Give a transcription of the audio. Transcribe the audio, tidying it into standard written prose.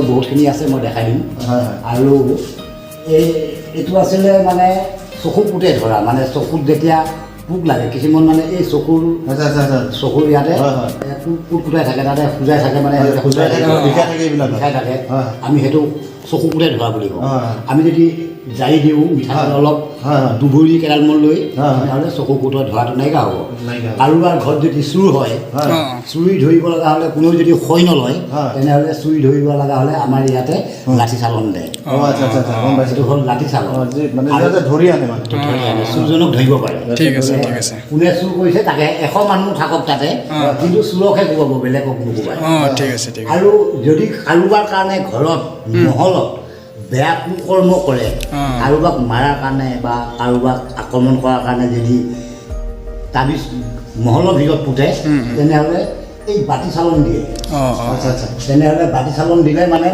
বহুতখিনি আছে মই দেখাই দিম হয় হয় আৰু এইটো আছিলে মানে চকু পোতে ধৰা মানে চকুত যেতিয়া পোক লাগে কিছুমান মানে এই চকুৰ আচ্ছা আচ্ছা আচ্ছা চকুৰ ইয়াতে হয় হয় পোক ফুটাই থাকে তাতে খুজাই থাকে মানে খুজাই থাকে বিষাই থাকে এইবিলাক বিষাই থাকে হয় আমি সেইটো চকু পোতে ধৰা বুলি কওঁ হয় হয় আমি যদি জাৰি দিওঁ মিঠাতেল অলপ হয় হয় দুবৰি কেইডালমান লৈ হয়। তেনেহ'লে চকু পোতৰ ধোৱাটো নাইকিয়া হ'ব নাইকিয়া হ'ব। কাৰোবাৰ ঘৰত যদি চুৰ হয় হয় চুৰি ধৰিব লগা হ'লে কোনেও যদি সৈ নলয় হয়। তেনেহ'লে চুৰি ধৰিব লগা হ'লে আমাৰ ইয়াতে লাঠি চালন দেয় অঁ আচ্ছা আচ্ছা আচ্ছা গম পাইছোঁ সেইটো হ'ল লাঠি চালন অঁ মানে আৰু যে ধৰি আনে মানে ধৰি আনে চুৰজনক ধৰিব পাৰে ঠিক আছে ঠিক আছে কোনে চুৰ কৰিছে তাকে 100 মানুহ থাকক তাতে কিন্তু চুৰকহে কোবাব বেলেগক নোকোবায় ঠিক আছে ঠিক আছে আৰু যদি কাৰোবাৰ কাৰণে ঘৰত মহলত বেয়া কুকৰ্ম কৰে কাৰোবাক মাৰাৰ কাৰণে বা কাৰোবাক আক্ৰমণ কৰাৰ কাৰণে যদি তাবিজ মহলৰ ভিতৰত পোতে তেনেহ'লে এই বাতি চালন দিয়ে অঁ অঁ আচ্ছা আচ্ছা তেনেহ'লে বাতি চালন দিলে মানে